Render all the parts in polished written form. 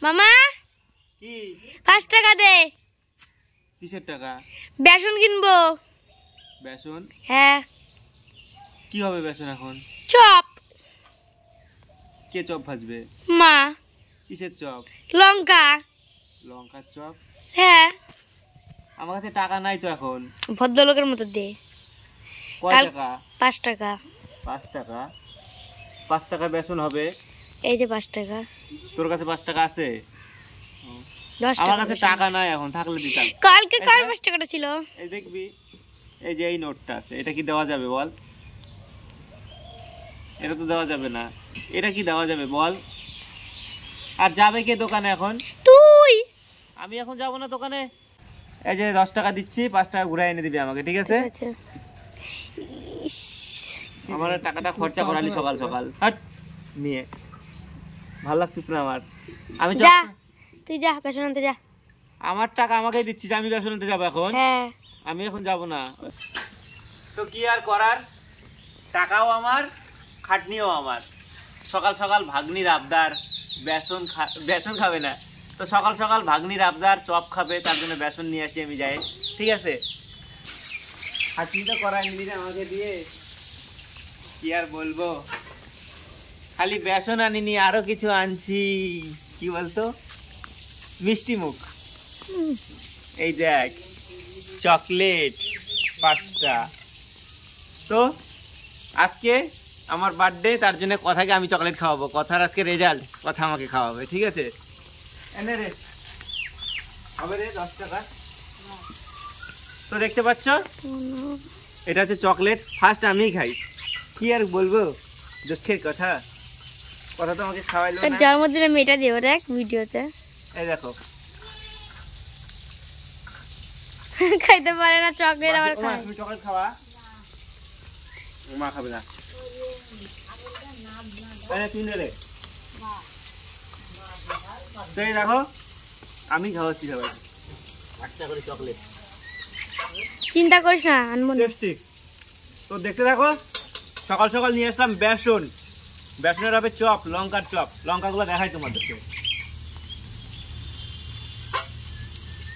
মামা কি 5 টাকা দে। কিসের টাকা? বেসন কিনবো। বেসন? হ্যাঁ। কি হবে বেসন এখন? চপ। কে চপ ভাজবে? মা। কিসের চপ? লঙ্কা। লঙ্কার চপ? হ্যাঁ। আমার কাছে টাকা নাই তো এখন। ভদ্রলোকের মতো দে। কয় টাকা? 5 টাকা। 5 টাকা? 5 টাকা বেসন হবে? এই যে 5 টাকা। তোর কাছে 5 টাকা আছে? 10 টাকা। আমার কাছে টাকা নাই এখন, থাকলে দিতাম। কালকে কার 5 টাকাটা ছিল? এই দেখবি, এই যে এই নোটটা আছে, এটা কি দেওয়া যাবে বল? এটা তো দেওয়া যাবে না। এটা কি দেওয়া যাবে বল? আর যাবে কে দোকানে এখন? তুই। আমি এখন যাব না দোকানে। এই যে 10 টাকা দিচ্ছি, 5 টাকা ঘুরে এনে দিবি আমাকে, ঠিক আছে? আচ্ছা। আমার টাকাটা খরচা করালি সকাল সকাল। হাট নিয়ে ভালো লাগতেছ না আমার। আমি যা, তুই যা বেসন আনতে যা। আমার টাকা আমাকেই দিচ্ছিস, আমি বেসন আনতে যাবো এখন? হ্যাঁ। আমি এখন যাব না। তো কি আর করার, টাকাও আমার, খাটনিও আমার। সকাল সকাল ভাগ্নির আবদার, বেসন খাবে না তো সকাল সকাল ভাগ্নির আবদার চপ খাবে, তার জন্য বেসন নিয়ে আসি আমি, যাই, ঠিক আছে? খাটনি তো করাই নিবি আমাকে দিয়ে, কি আর বলবো। খালি বেসন আনিনি, আরো কিছু আনছি। কি বলতো, মিষ্টি মুখ। এই দেখ, চকলেট 5টা। তো আজকে আমার বার্থডে, তার জন্য কথাকে আমি চকলেট খাওয়াবো। কথার আজকে রেজাল্ট, কথা আমাকে খাওয়াবে, ঠিক আছে? এনে রে, হবে রে 10 টাকা। তো দেখতে পাচ্ছ, এটা হচ্ছে চকলেট। ফার্স্ট আমিই খাই, কি আর বলবো, দুঃখের কথা। কথা তো আমাকে খাওয়াইলো না। জন্মদিনে মেয়েটা দিও দেখ ভিডিওতে। এই দেখো, খাইতে পারে না চকলেট, আবার খায়। তুমি চকলেট খাওয়া, মা খাবে না। আরে তুই নে রে। তো এই দেখো, আমি খাওয়াচ্ছি সবাই 8টা করে চকলেট। চিন্তা করিস না, আনবো না। টেস্টি। তো দেখতে দেখো, সকাল সকাল নিয়ে আসলাম বেসন। বেসনের হবে চপ, লঙ্কার চপ। লঙ্কাগুলো দেখাই তোমাদেরকে।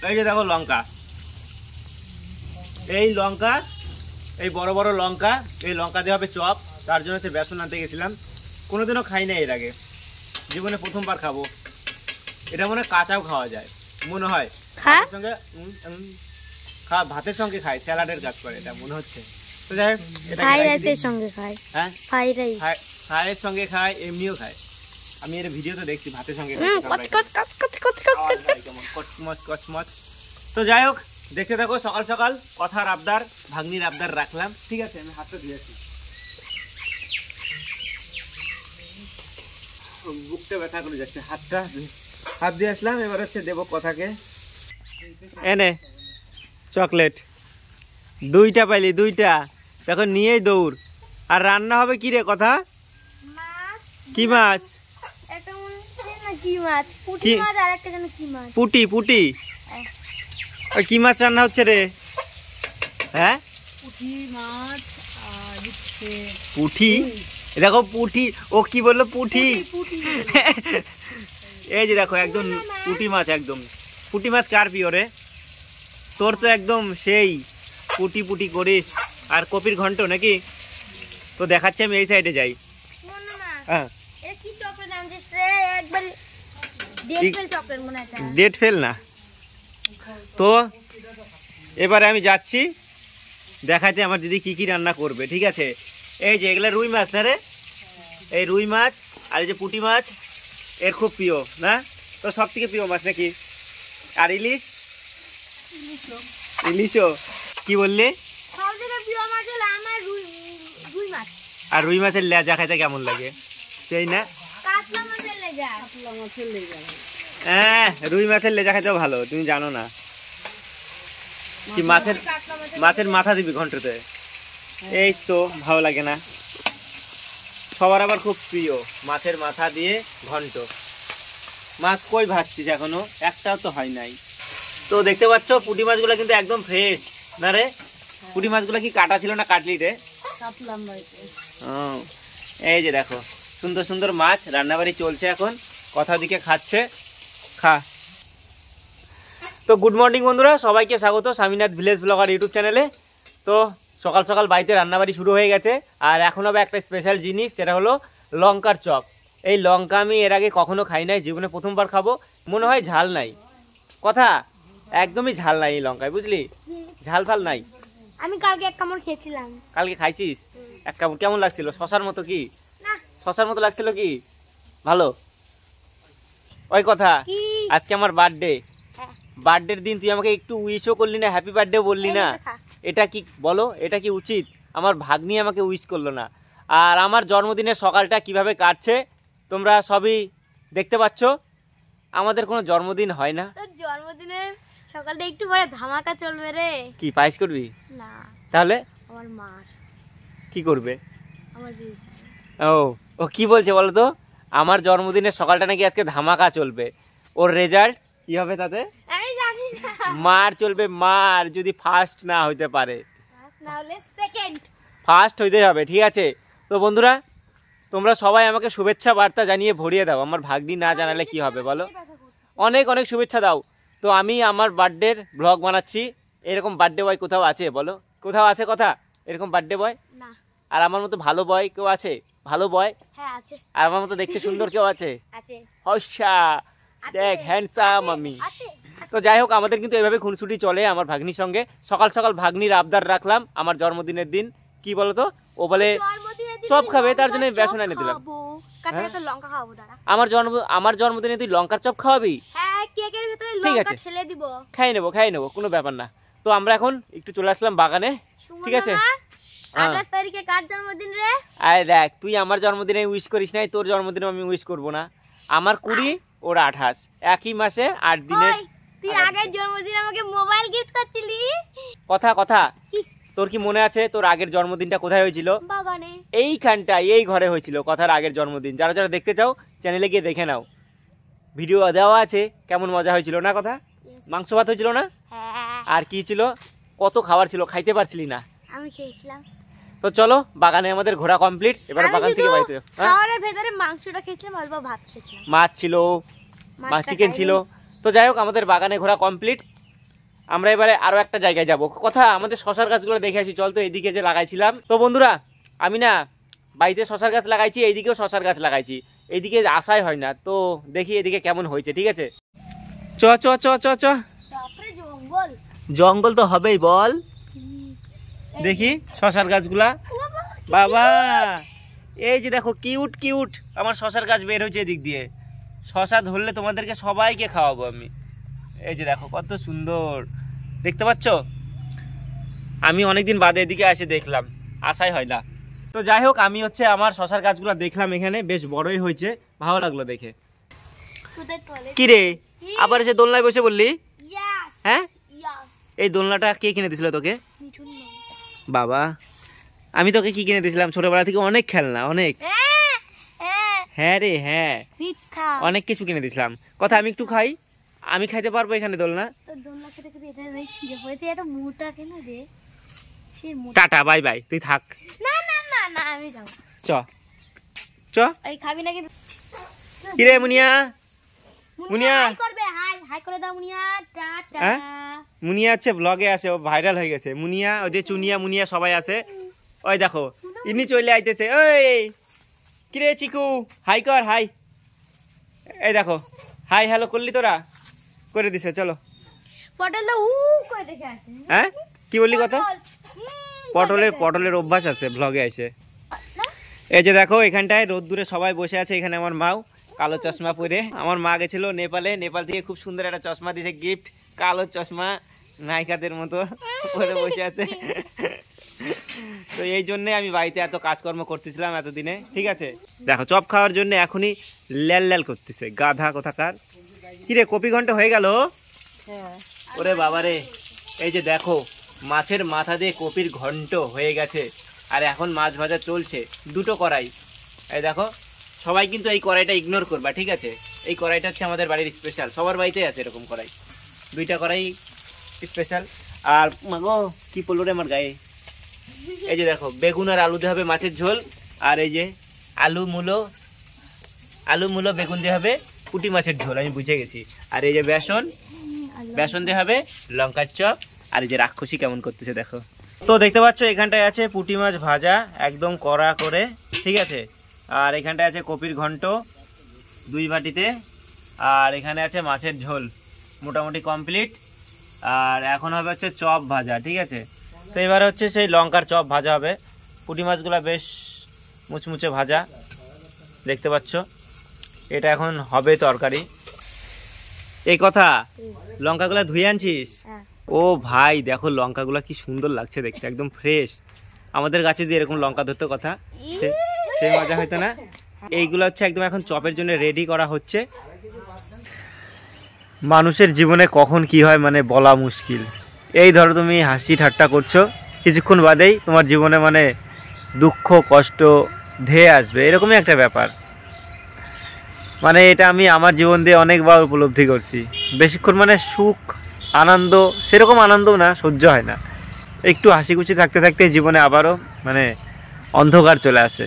এই যে দেখো লঙ্কা, এই লঙ্কা, এই বড় বড় লঙ্কা, এই লঙ্কা দিয়ে হবে চপ। তার জন্য হচ্ছে বেসন আনতে গেছিলাম। কোনোদিনও খাই না এর আগে, জীবনে প্রথমবার খাবো। এটা মনে হয় কাঁচাও খাওয়া যায় মনে হয়। ভাতের সঙ্গে ভাতের সঙ্গে খাই, স্যালাডের কাজ করে এটা মনে হচ্ছে। তো যাই হোক, এটা ফ্রাইড রাইসের সঙ্গে খায়। হ্যাঁ, ফ্রাইড রাইস, ফ্রাইয়ের সঙ্গে খায়, এমনিও খায়। আমি এর ভিডিওতে দেখছি ভাতের সঙ্গে কচমচ। তো যাই হোক, দেখতে থাকো। সকাল সকাল কথার আবদার, ভাগ্নির আবদার রাখলাম, ঠিক আছে? আমি হাতটা ধুয়েছি, বুকটা ব্যথা করে যাচ্ছে। হাত দিয়ে আসলাম, এবার হচ্ছে দেবো কথাকে। এনে চকলেট 2টা পাইলি, 2টা এখন নিয়েই দৌড়। আর রান্না হবে কি রে কথা? কি মাছ? পুটি। পুটি আর কি মাছ রান্না হচ্ছে রে? হ্যাঁ, পুঁটি। দেখো পুঁটি, ও কি বললো? পুঁটি। এই যে দেখো, একদম পুঁটি মাছ। একদম পুঁটি মাছ কার প্রিয় রে? তোর তো একদম সেই পুটি পুটি করিস। আর কপির ঘন্ট নাকি? তো দেখাচ্ছি, আমি এই সাইডে যাই। হ্যাঁ, ডেট ফেল না তো। এবারে আমি যাচ্ছি দেখাতে আমার দিদি কি কি রান্না করবে, ঠিক আছে? এই যে এগুলা রুই মাছ না রে, এই রুই মাছ আর এই যে পুঁটি মাছ এর খুব প্রিয় না? তো সব থেকে প্রিয় মাছ নাকি? আর ইলিশ, ইলিশও কি বললি? আর রুই মাছের লেজা খাইতে কেমন লাগে সেই না? হ্যাঁ, রুই মাছের লেজা খাইতেও ভালো, তুমি জানো না? কি মাছের মাথা দিবি ঘন্টতে, এই তো ভালো লাগে না? সবার আবার খুব প্রিয় মাছের মাথা দিয়ে ঘন্ট। মাছ কই ভাজছিস এখনো? একটাও তো হয় নাই। তো দেখতে পাচ্ছ পুঁটি মাছগুলো কিন্তু একদম ফ্রেশ না রে? পুঁটি মাছগুলো কি কাটা ছিল না কাটলি রে? এই যে দেখো, সুন্দর সুন্দর মাছ রান্নাবাড়ি চলছে এখন। কথা দিকে খাচ্ছে। খা। তো গুড মর্নিং বন্ধুরা, সবাইকে স্বাগত স্বামীনাথ ভিলেজ ব্লগার ইউটিউব চ্যানেলে। তো সকাল সকাল বাড়িতে রান্নাবাড়ি শুরু হয়ে গেছে, আর এখন হবে একটা স্পেশাল জিনিস, সেটা হলো লঙ্কার চপ। এই লঙ্কা আমি এর আগে কখনো খাই নাই, জীবনে প্রথমবার খাবো। মনে হয় ঝাল নাই, কথা একদমই ঝাল নাই এই লঙ্কায়, বুঝলি, ঝাল ফাল নাই। আমি কালকে এক কামড় খেয়েছিলাম। কালকে খাইছিস এক কামড়? কেমন লাগছিল? শশার মতো কি? না, শশার মতো লাগছিল কি? ভালো। ওই কথা, আজকে আমার বার্থডে। বার্থডের দিন তুই আমাকে একটু উইশও করলি না, হ্যাপি বার্থডে বললি না। এটা কি বলো, এটা কি উচিত? আমার ভাগ্নি আমাকে উইশ করলো না। আর আমার জন্মদিনের সকালটা কিভাবে কাটছে তোমরা সবই দেখতে পাচ্ছ। আমাদের কোনো জন্মদিন হয় না। তোর জন্মদিনের সকালটা একটু পরে ধামাকা চলবে রে। কি পায়েস করবি? না, তাহলে আমার মার কি করবে? আমার বিয়ে। ও কি বলছে বলো তো? আমার জন্মদিনের সকালটা নাকি আজকে ধামাকা চলবে। ওর রেজাল্ট কি হবে তাতে? আমি জানি না। মার চলবে, মার, যদি ফার্স্ট না হইতে পারে, না হলে সেকেন্ড। ফার্স্ট হইতে হবে, ঠিক আছে? তো বন্ধুরা, তোমরা সবাই আমাকে শুভেচ্ছা বার্তা জানিয়ে ভরিয়ে দাও। আমার ভাগ্নি না জানালে কি হবে বলো? অনেক অনেক শুভেচ্ছা দাও। তো আমি আমার বার্থডের ব্লগ বানাচ্ছি। এরকম বার্থডে বয় কোথাও আছে বলো? কোথাও আছে কথা এরকম বার্থডে বয়? না। আর আমার মতো ভালো বয় কেউ আছে? ভালো বয়? হ্যাঁ আছে। আর আমার মতো দেখতে সুন্দর কেউ আছে? আছে। হস্যা, দেখ হ্যান্ডসাম আমি। তো যাই হোক, আমাদের কিন্তু এভাবে খুনসুটি চলে আমার ভাগ্নির সঙ্গে। সকাল সকাল ভাগ্নির আবদার রাখলাম আমার জন্মদিনের দিন। কি বলো তো? ও বলে চপ খাবে, তার জন্য বেসন এনে দিলাম। কাঁচা কাঁচা লঙ্কা খাওয়াবো দাঁড়া। আমার জন্মদিনে তুই লঙ্কার চপ খাওয়াবি? হ্যাঁ, কেকের ভিতরে ঠিক লঙ্কা আছে, ঠেলে দিব। খাই নেবো, কোনো ব্যাপার না। তো আমরা এখন একটু চলে আসলাম বাগানে, ঠিক আছে? 28 তারিখে কার জন্মদিন রে? আয় দেখ, তুই আমার জন্মদিনে উইশ করিস নাই, তোর জন্মদিনে আমি উইশ করব না। আমার 20, ওর 28, একই মাসে 8 দিনের। তুই আগের জন্মদিন আমাকে মোবাইল গিফট করছিলি। কথা, তোর কি মনে আছে তোর আগের জন্মদিনটা কোথায় হয়েছিল? বাগানে। এইখানটায়, এই ঘরে হয়েছিল কথার আগের জন্মদিন। যারা যারা দেখতে চাও চ্যানেলে গিয়ে দেখে নাও, ভিডিও দেওয়া আছে। কেমন মজা হয়েছিল না কথা? মাংস ভাত হয়েছিল না? হ্যাঁ। আর কি ছিল, কত খাবার ছিল, খাইতে পারছিলি না। আমি খেয়েছিলাম। তো চলো, বাগানে আমাদের ঘোরা কমপ্লিট, এবার বাগান থেকে বাড়িতে যাও। খাবারের ভেতরে মাংসটা খেয়েছিলাম, অল্প ভাত খেয়েছিলাম। মাছ ছিল, চিকেন ছিল। তো যাই হোক, আমাদের বাগানে ঘোরা কমপ্লিট। আমরা এবারে আরো একটা জায়গায় যাব। কথা, আমাদের শশার গাছগুলো দেখে আসি চল। তো এইদিকে যে লাগাইছিলাম, তো বন্ধুরা আমি না বাড়িতে শশার গাছ লাগাইছি, এইদিকেও শশার গাছ লাগাইছি, এইদিকে আসাই হয় না। তো দেখি এদিকে কেমন হয়েছে, ঠিক আছে? চ চ চ চ চ। জঙ্গল জঙ্গল তো হবেই বল। দেখি শশার গাছগুলা। বাবা, এই যে দেখো কিউট কিউট আমার শশার গাছ বের হয়েছে এদিক দিয়ে। শশা ধরলে তোমাদেরকে সবাইকে খাওয়াবো আমি। এই যে দেখো কত সুন্দর, দেখতে পাচ্ছ? আমি অনেকদিন বাদে এদিকে এসে দেখলাম, আশাই হয় না। তো যাই হোক, আমি হচ্ছে আমার শশার গাছগুলো দেখলাম, এখানে বেশ বড়ই হয়েছে, ভালো লাগলো দেখে। কি রে, আবার এসে দোলনায় বসে বললি? হ্যাঁ, এই দোলনাটা কে কিনে দিয়েছিল তোকে? বাবা, আমি তোকে কি কিনে দিয়েছিলাম ছোটবেলা থেকে? অনেক খেলনা, অনেক। হ্যাঁ রে, হ্যাঁ, অনেক কিছু কিনে দিয়েছিলাম। কথা, আমি একটু খাই, আমি খাইতে পারবো এখানে দোলনা? টাটা, বাই বাই, তুই থাক। চ চ। কিরে মুনিয়া, মুনিয়া মুনিয়া হচ্ছে ব্লগে আছে, ও ভাইরাল হয়ে গেছে। মুনিয়া, ওই যে চুনিয়া মুনিয়া সবাই আছে। ওই দেখো ইনি চলে আইতেছে। ওই কিরে চিকু, হাই কর, হাই। এই দেখো, হাই হ্যালো করলি তোরা? করে দিছে, চলো। হ্যাঁ, কি বললি কথা? পটলের অভ্যাস আছে ব্লগে এসে। এই যে দেখো, এখানটায় রোদ্দুরে সবাই বসে আছে। এখানে আমার মাও কালো চশমা পরে, আমার মা গেছিল নেপালে, নেপাল থেকে খুব সুন্দর একটা চশমা দিয়েছে গিফট, কালো চশমা, নায়িকাদের মতো পরে বসে আছে। তো এই জন্যে আমি বাড়িতে এত কাজকর্ম করতেছিলাম এতদিনে, ঠিক আছে? দেখো, চপ খাওয়ার জন্য এখনই ল্যাল ল্যাল করতেছে, গাধা কোথাকার। কিরে, কপি ঘন্টা হয়ে গেল? ওরে বাবারে, এই যে দেখো, মাছের মাথা দিয়ে কপির ঘন্ট হয়ে গেছে, আর এখন মাছ ভাজা চলছে, দুটো কড়াই। এই দেখো, সবাই কিন্তু এই কড়াইটা ইগনোর করবা, ঠিক আছে? এই কড়াইটা হচ্ছে আমাদের বাড়ির স্পেশাল, সবার বাড়িতেই আছে এরকম কড়াই, দুইটা কড়াই স্পেশাল। আর মাগো কি পড়লো রে আমার গায়ে। এই যে দেখো, বেগুন আর আলু দিয়ে হবে মাছের ঝোল, আর এই যে আলু মূলো বেগুন দিয়ে হবে পুঁটি মাছের ঝোল, আমি বুঝে গেছি। আর এই যে বেসন, বেসন দিয়ে হবে লঙ্কার চপ। আর এই যে রাক্ষসী কেমন করতেছে দেখো। তো দেখতে পাচ্ছ এখানটায় আছে পুঁটি মাছ ভাজা একদম কড়া করে, ঠিক আছে। আর এখানটায় আছে কপির ঘন্ট 2 বাটিতে। আর এখানে আছে মাছের ঝোল মোটামুটি কমপ্লিট। আর এখন হবে হচ্ছে চপ ভাজা, ঠিক আছে। তো এবার হচ্ছে সেই লঙ্কার চপ ভাজা হবে। পুঁটি মাছগুলো বেশ মুচমুচে ভাজা দেখতে পাচ্ছ। এটা এখন হবে তরকারি। এই কথা, লঙ্কাগুলো ধুয়ে আনছিস? ও ভাই দেখো লঙ্কাগুলো কি সুন্দর লাগছে দেখতে, একদম ফ্রেশ। আমাদের গাছে যে এরকম লঙ্কা ধরতে কথা, সেই মজা হইতো না। এইগুলো হচ্ছে একদম এখন চপের জন্য রেডি করা হচ্ছে। মানুষের জীবনে কখন কি হয় মানে বলা মুশকিল। এই ধরো তুমি হাসি ঠাট্টা করছো, কিছুক্ষণ বাদেই তোমার জীবনে মানে দুঃখ কষ্ট ধেয়ে আসবে, এরকমই একটা ব্যাপার। মানে এটা আমি আমার জীবন দিয়ে অনেকবার উপলব্ধি করছি। বেশিক্ষণ মানে সুখ আনন্দ, সেরকম আনন্দও না, সহ্য হয় না। একটু হাসি খুশি থাকতে থাকতে জীবনে আবারও মানে অন্ধকার চলে আসে,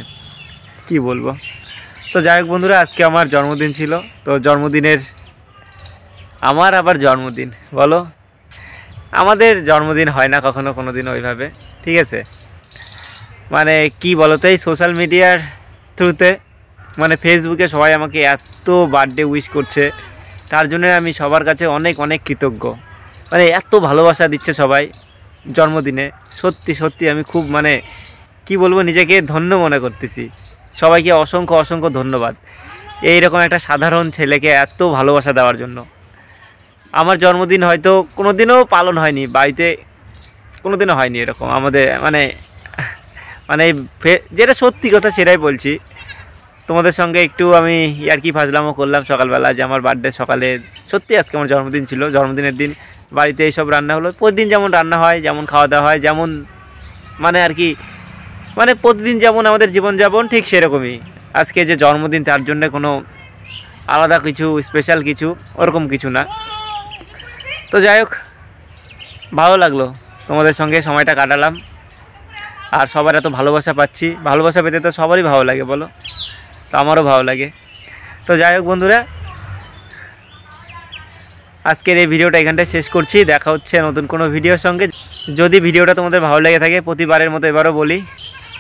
কি বলবো। তো যাই হোক বন্ধুরা, আজকে আমার জন্মদিন ছিল। তো জন্মদিনের আমার আবার জন্মদিন বলো, আমাদের জন্মদিন হয় না কখনো কোনো দিন ওইভাবে, ঠিক আছে। মানে কি বলো তো, এই সোশ্যাল মিডিয়ার থ্রুতে মানে ফেসবুকে সবাই আমাকে এত বার্থডে উইশ করছে, তার জন্য আমি সবার কাছে অনেক অনেক কৃতজ্ঞ। মানে এত ভালোবাসা দিচ্ছে সবাই জন্মদিনে, সত্যি সত্যি আমি খুব মানে কি বলবো, নিজেকে ধন্য মনে করতেছি। সবাইকে অসংখ্য অসংখ্য ধন্যবাদ এইরকম একটা সাধারণ ছেলেকে এত ভালোবাসা দেওয়ার জন্য। আমার জন্মদিন হয়তো কোনো দিনও পালন হয়নি বাড়িতে, কোনো দিনও হয়নি এরকম আমাদের মানে মানে যেটা সত্যি কথা সেটাই বলছি। তোমাদের সঙ্গে একটু আমি ইয়ার্কি ফাজলামও করলাম সকালবেলা যে আমার বার্থডে সকালে, সত্যি আজকে আমার জন্মদিন ছিল। জন্মদিনের দিন বাড়িতে এইসব রান্না হলো, প্রতিদিন যেমন রান্না হয়, যেমন খাওয়া দাওয়া হয়, যেমন মানে আর কি মানে প্রতিদিন যেমন আমাদের জীবনযাপন, ঠিক সেরকমই আজকে যে জন্মদিন, তার জন্য কোনো আলাদা কিছু স্পেশাল কিছু ওরকম কিছু না। তো যাই হোক, ভালো লাগলো তোমাদের সঙ্গে সময়টা কাটালাম। আর সবার এত ভালোবাসা পাচ্ছি, ভালোবাসা পেতে তো সবারই ভালো লাগে বলো, তো আমারও ভালো লাগে। তো যাই হোক বন্ধুরা, আজকের এই ভিডিওটা এখানটায় শেষ করছি। দেখা হচ্ছে নতুন কোনো ভিডিওর সঙ্গে। যদি ভিডিওটা তোমাদের ভালো লেগে থাকে, প্রতিবারের মতো এবারও বলি,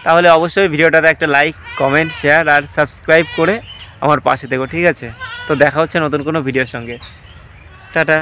তাহলে অবশ্যই ভিডিওটাতে একটা লাইক কমেন্ট শেয়ার আর সাবস্ক্রাইব করে আমার পাশে থেকো, ঠিক আছে। তো দেখা হচ্ছে নতুন কোনো ভিডিওর সঙ্গে। টাটা।